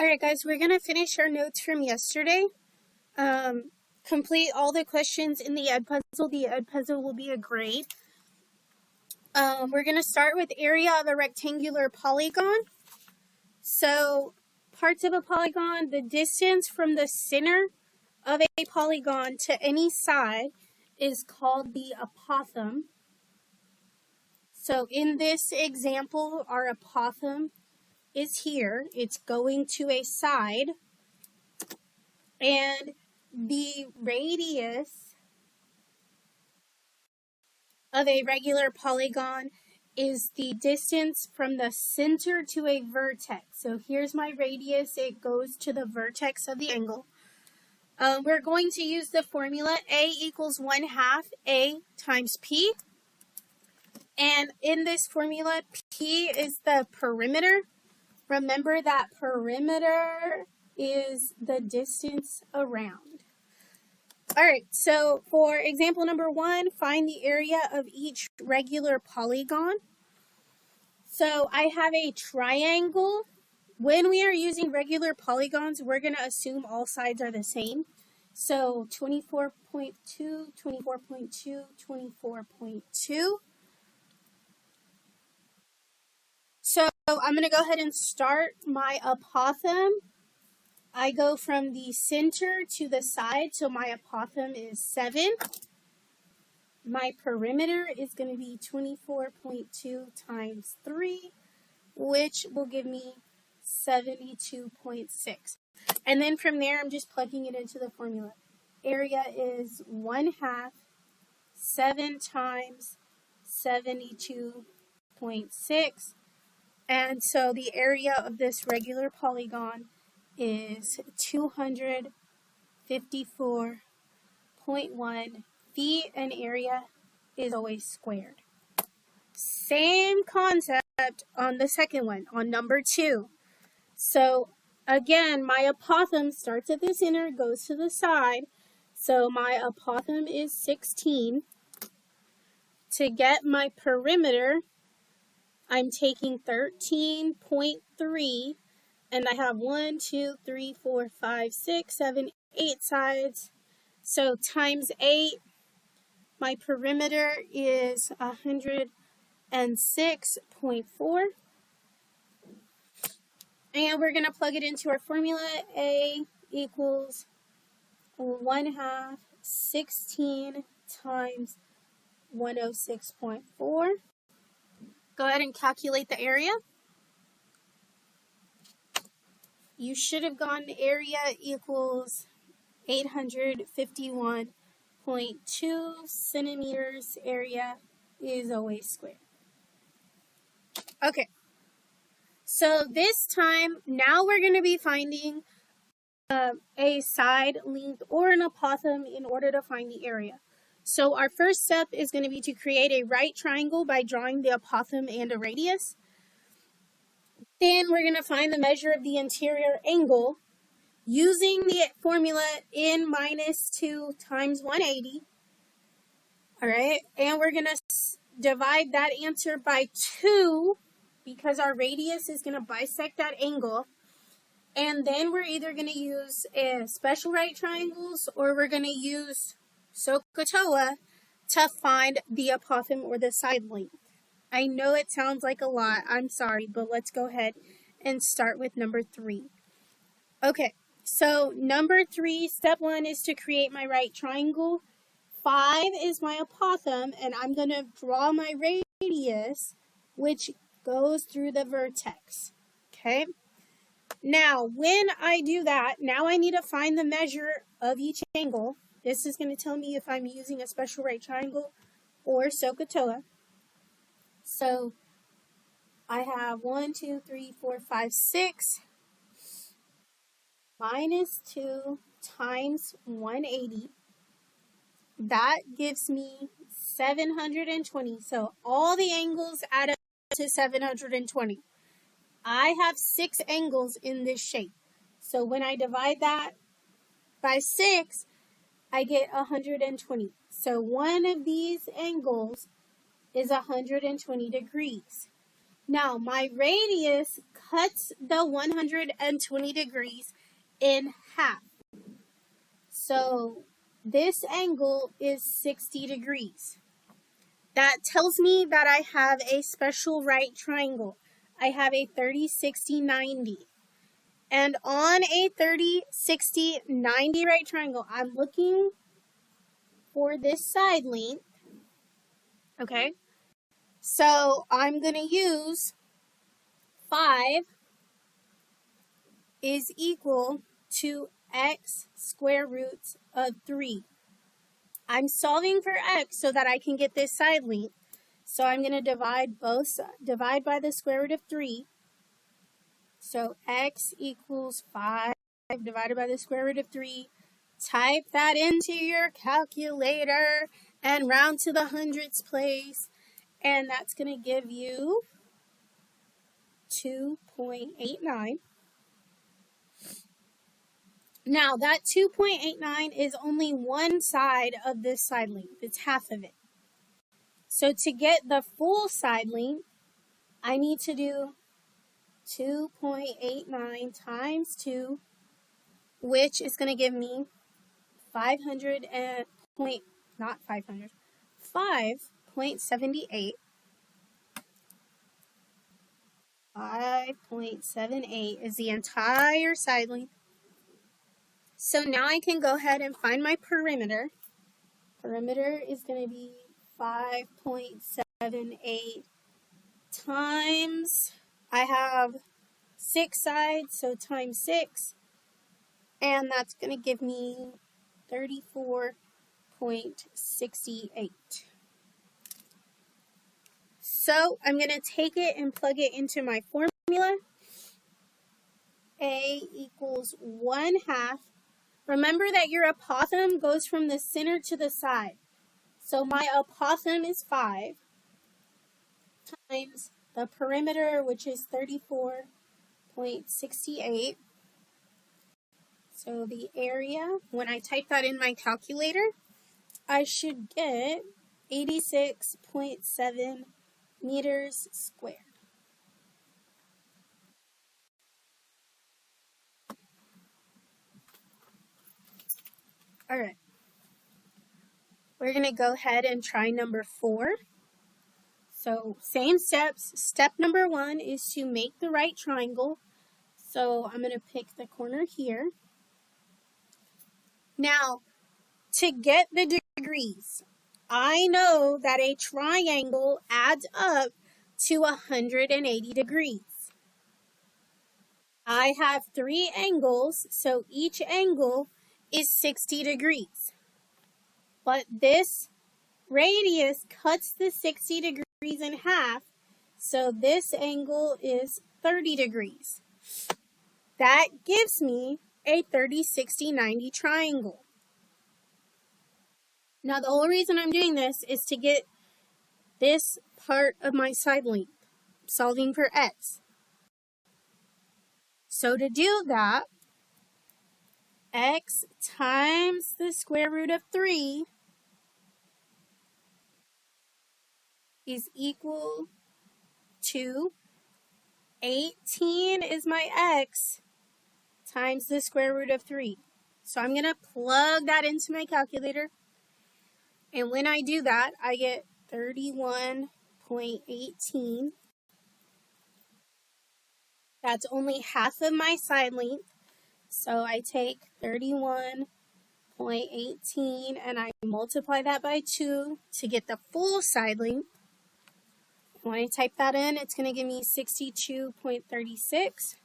All right, guys, we're going to finish our notes from yesterday. Complete all the questions in the Ed Puzzle. The Ed Puzzle will be a grade. We're going to start with area of a rectangular polygon. So, parts of a polygon, the distance from the center of a polygon to any side is called the apothem. So, in this example, our apothem is here. It's going to a side, and the radius of a regular polygon is the distance from the center to a vertex. So here's my radius. It goes to the vertex of the angle. We're going to use the formula A equals 1/2 A times P. And in this formula, P is the perimeter. Remember that perimeter is the distance around. All right, so for example number 1, find the area of each regular polygon. So I have a triangle. When we are using regular polygons, we're going to assume all sides are the same. So 24.2, 24.2, 24.2. So I'm going to go ahead and start my apothem. I go from the center to the side, so my apothem is 7. My perimeter is going to be 24.2 times 3, which will give me 72.6. And then from there, I'm just plugging it into the formula. Area is 1/2, 7 times 72.6. And so the area of this regular polygon is 254.1 feet, and area is always squared. Same concept on the second one, on number 2. So again, my apothem starts at the center, goes to the side. So my apothem is 16. To get my perimeter, I'm taking 13.3, and I have 1, 2, 3, 4, 5, 6, 7, 8 sides. So times 8, my perimeter is 106.4. And we're going to plug it into our formula. A equals 1/2, 16 times 106.4. Go ahead and calculate the area. You should have gotten area equals 851.2 centimeters. Area is always squared. Okay. So this time, now we're going to be finding a side length or an apothem in order to find the area. So our first step is going to be to create a right triangle by drawing the apothem and a radius. Then we're going to find the measure of the interior angle using the formula n minus 2 times 180. All right, and we're going to divide that answer by 2 because our radius is going to bisect that angle. And then we're either going to use special right triangles or we're going to use SOHCAHTOA to find the apothem or the side length. I know it sounds like a lot. I'm sorry, but let's go ahead and start with number 3. Okay, so number 3, step 1 is to create my right triangle. 5 is my apothem, and I'm going to draw my radius, which goes through the vertex. Okay, now when I do that, now I need to find the measure of each angle. This is going to tell me if I'm using a special right triangle or SOHCAHTOA. So I have 1, 2, 3, 4, 5, 6 minus 2 times 180. That gives me 720. So all the angles add up to 720. I have 6 angles in this shape. So when I divide that by 6, I get 120. So one of these angles is 120 degrees. Now my radius cuts the 120 degrees in half. So this angle is 60 degrees. That tells me that I have a special right triangle. I have a 30, 60, 90. And on a 30, 60, 90 right triangle, I'm looking for this side length. Okay. So I'm going to use 5 is equal to x square roots of 3. I'm solving for x so that I can get this side length. So I'm going to divide by the square root of 3. So x equals 5 divided by the square root of 3. Type that into your calculator and round to the hundredths place. And that's going to give you 2.89. Now, that 2.89 is only one side of this side length. It's half of it. So to get the full side length, I need to do 2.89 times 2, which is going to give me 500.78. 5.78 is the entire side length. So now I can go ahead and find my perimeter. Perimeter is going to be 5.78 times, I have 6 sides, so times 6. And that's going to give me 34.68. So I'm going to take it and plug it into my formula. A equals 1/2. Remember that your apothem goes from the center to the side. So my apothem is 5 times the perimeter, which is 34.68. So the area, when I type that in my calculator, I should get 86.7 meters squared. All right. We're going to go ahead and try number 4. So same steps. Step number 1 is to make the right triangle. So I'm going to pick the corner here. Now, to get the degrees, I know that a triangle adds up to 180 degrees. I have 3 angles, so each angle is 60 degrees. But this radius cuts the 60 degrees in half, so this angle is 30 degrees. That gives me a 30, 60, 90 triangle. Now, the whole reason I'm doing this is to get this part of my side length, solving for x. So to do that, x times the square root of 3 is equal to 18 is my x times the square root of 3. So I'm going to plug that into my calculator. And when I do that, I get 31.18. That's only half of my side length. So I take 31.18 and I multiply that by 2 to get the full side length. When I type that in, it's going to give me 62.36.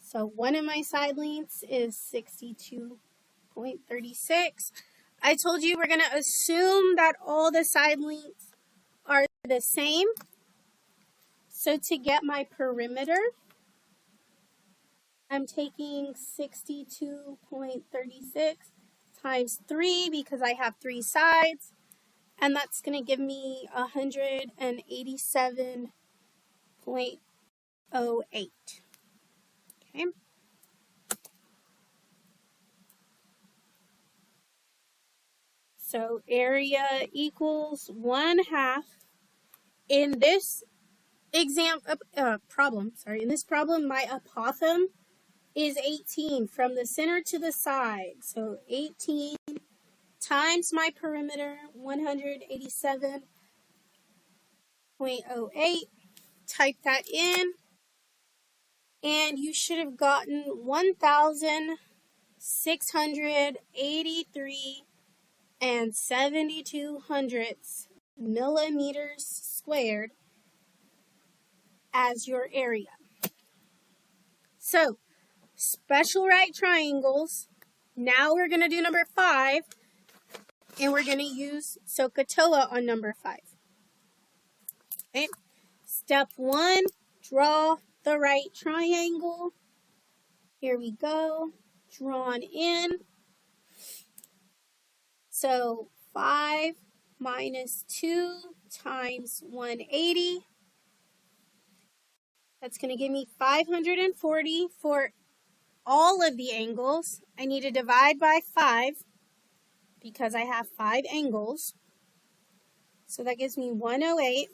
So one of my side lengths is 62.36. I told you we're going to assume that all the side lengths are the same. So to get my perimeter, I'm taking 62.36 times 3 because I have 3 sides. And that's going to give me 187.08. Okay. So area equals 1/2. In this problem. Sorry. In this problem, my apothem is 18 from the center to the side. So 18 times my perimeter, 187.08. Type that in, and you should have gotten 1,683 and 72 hundredths millimeters squared as your area. So, special right triangles. Now we're going to do number 5, and we're going to use SOHCAHTOA on number 5. Okay. Step 1, draw the right triangle. Here we go. Drawn in. So 5 minus 2 times 180. That's going to give me 540 for all of the angles. I need to divide by 5 because I have 5 angles. So that gives me 108.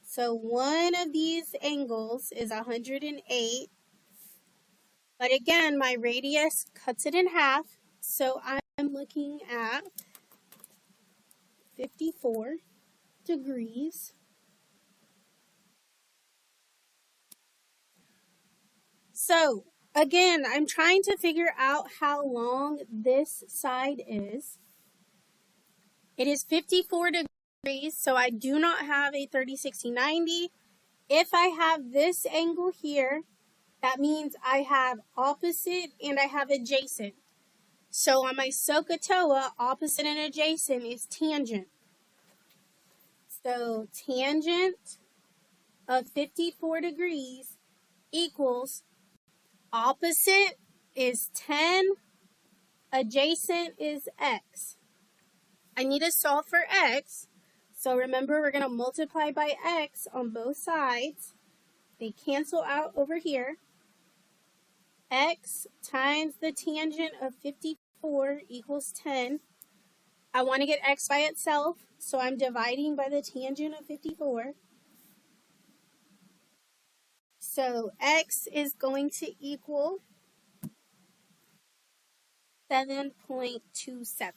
So one of these angles is 108. But again, my radius cuts it in half. So I'm looking at 54 degrees. So again, I'm trying to figure out how long this side is. It is 54 degrees, so I do not have a 30, 60, 90. If I have this angle here, that means I have opposite and I have adjacent. So on my SOHCAHTOA, opposite and adjacent is tangent. So tangent of 54 degrees equals opposite is 10, adjacent is x. I need to solve for x. So remember, we're going to multiply by x on both sides. They cancel out over here. X times the tangent of 54 equals 10. I want to get x by itself, so I'm dividing by the tangent of 54. So x is going to equal 7.27.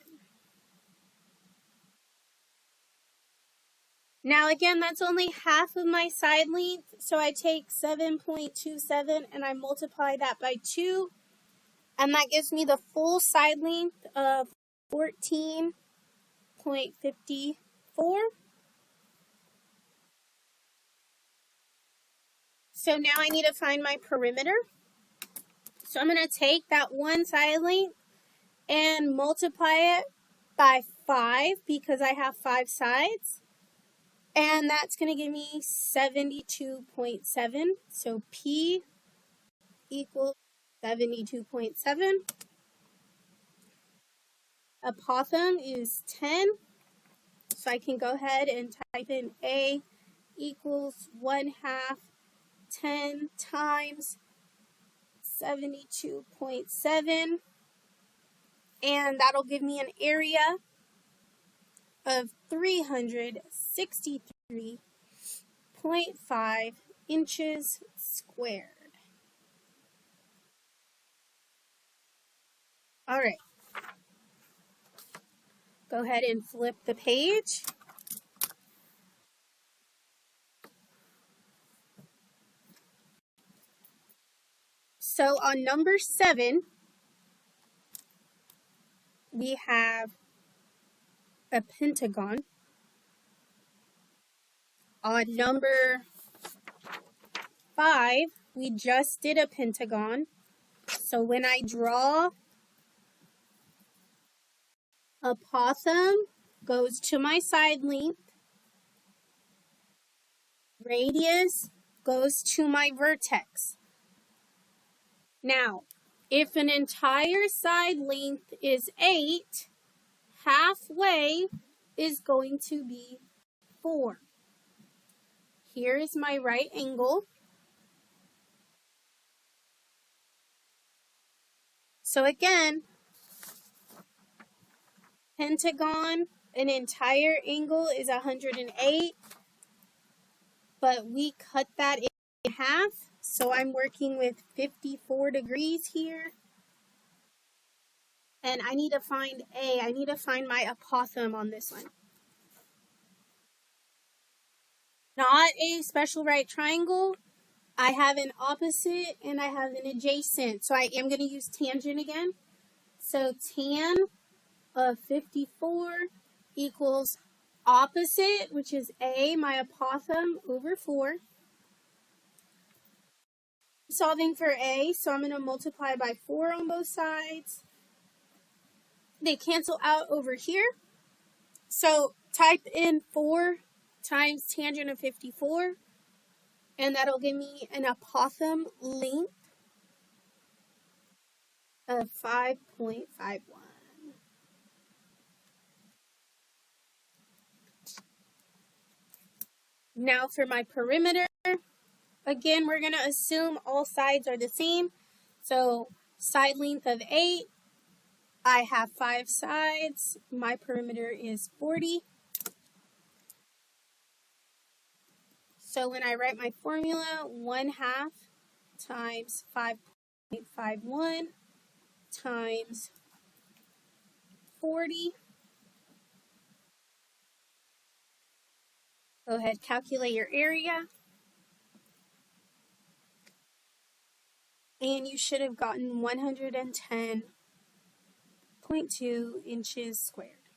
Now again, that's only half of my side length, so I take 7.27 and I multiply that by 2, and that gives me the full side length of 14.54. So now I need to find my perimeter. So I'm going to take that one side length and multiply it by 5 because I have 5 sides. And that's going to give me 72.7. So P equals 72.7. Apothem is 10. So I can go ahead and type in A equals 1/2 10 times 72.7. And that'll give me an area of 363.5 inches squared. All right. Go ahead and flip the page. So on number 7, we have a pentagon. On number 5, we just did a pentagon. So when I draw, apothem goes to my side length. Radius goes to my vertex. Now, if an entire side length is 8, halfway is going to be 4. Here is my right angle. So again, pentagon, an entire angle is 108, but we cut that in half. So I'm working with 54 degrees here. And I need to find A. I need to find my apothem on this one. Not a special right triangle. I have an opposite and I have an adjacent. So I am going to use tangent again. So tan of 54 equals opposite, which is A, my apothem, over 4. Solving for A, so I'm going to multiply by 4 on both sides. They cancel out over here. So type in 4 times tangent of 54, and that'll give me an apothem length of 5.51. Now for my perimeter, again, we're going to assume all sides are the same. So side length of 8, I have 5 sides. My perimeter is 40. So when I write my formula, 1/2 times 5.51 times 40. Go ahead, calculate your area. And you should have gotten 110.2 inches squared.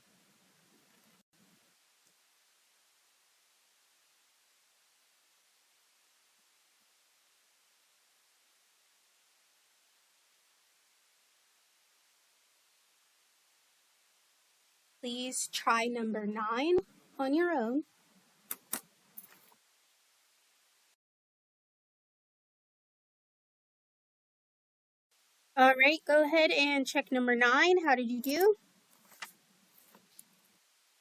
Please try number 9 on your own. All right, go ahead and check number 9. How did you do?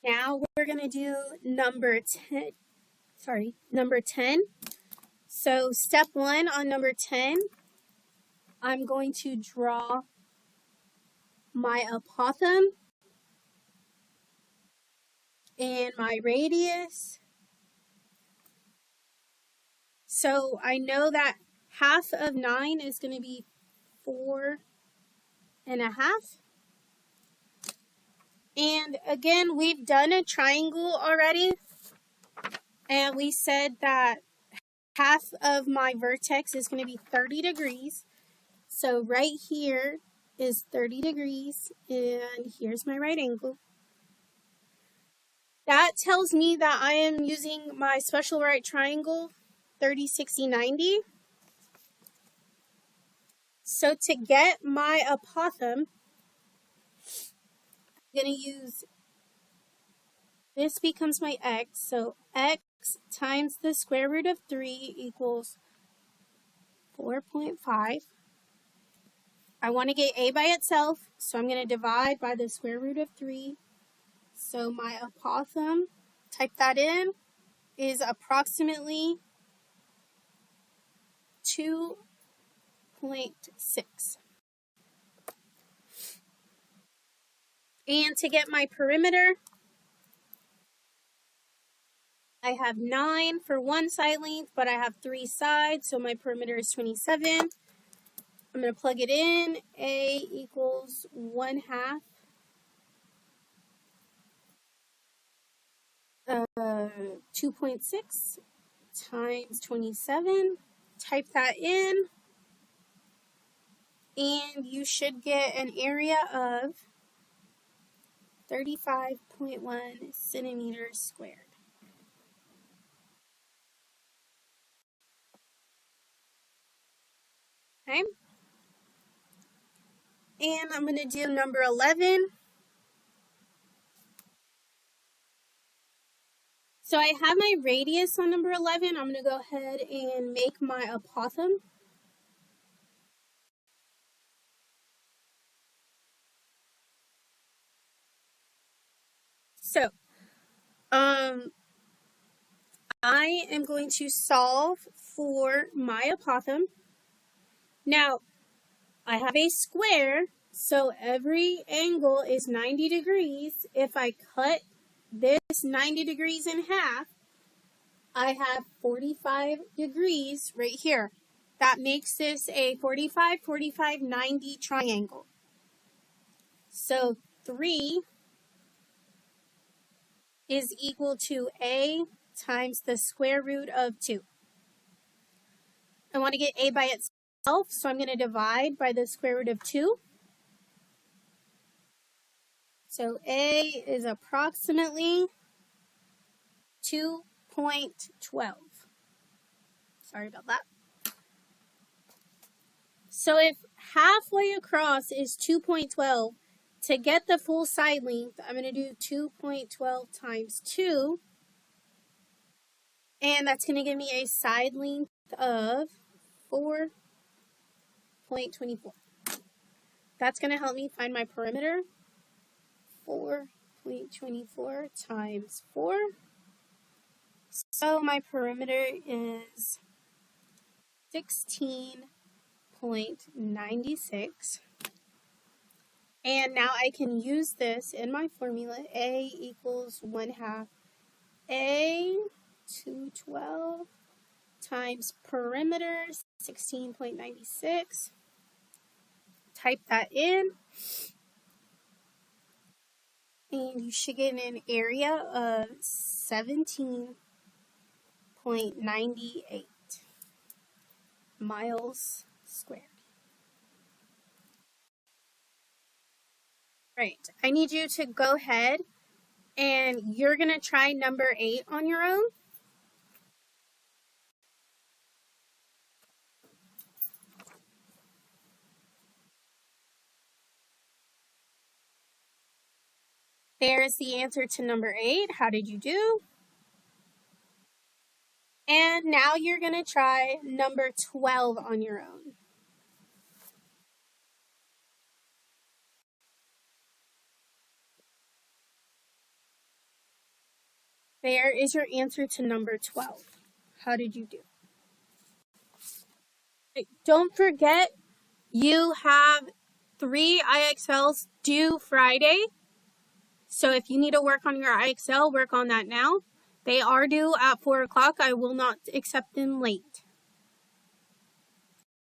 Now we're going to do number 10. So step 1 on number 10, I'm going to draw my apothem and my radius. So I know that half of 9 is going to be 4.5. And again, we've done a triangle already. And we said that half of my vertex is going to be 30 degrees. So right here is 30 degrees. And here's my right angle. That tells me that I am using my special right triangle, 30, 60, 90. So to get my apothem, I'm going to use, this becomes my x. So x times the square root of 3 equals 4.5. I want to get a by itself, so I'm going to divide by the square root of 3. So my apothem, type that in, is approximately 2.6. And to get my perimeter, I have 9 for one side length, but I have 3 sides, so my perimeter is 27. I'm going to plug it in. A equals 1/2 2.6 times 27. Type that in, and you should get an area of 35.1 centimeters squared. Okay. And I'm going to do number 11. So I have my radius on number 11. I'm going to go ahead and make my apothem. So, I am going to solve for my apothem. Now, I have a square, so every angle is 90 degrees. If I cut this 90 degrees in half, I have 45 degrees right here. That makes this a 45, 45, 90 triangle. So 3 is equal to a times the square root of 2. I want to get a by itself, so I'm going to divide by the square root of 2. So a is approximately 2.12. Sorry about that. So if halfway across is 2.12, to get the full side length, I'm going to do 2.12 times 2. And that's going to give me a side length of 4.24. That's going to help me find my perimeter. 4.24 times 4. So my perimeter is 16.96. And now I can use this in my formula. A equals 1/2 A 212 times perimeter 16.96. Type that in. And you should get an area of 17.98 miles squared. Right, I need you to go ahead and you're going to try number 8 on your own. There's the answer to number 8. How did you do? And now you're going to try number 12 on your own. There is your answer to number 12. How did you do? Don't forget, you have 3 IXLs due Friday. So if you need to work on your IXL, work on that now. They are due at 4 o'clock. I will not accept them late.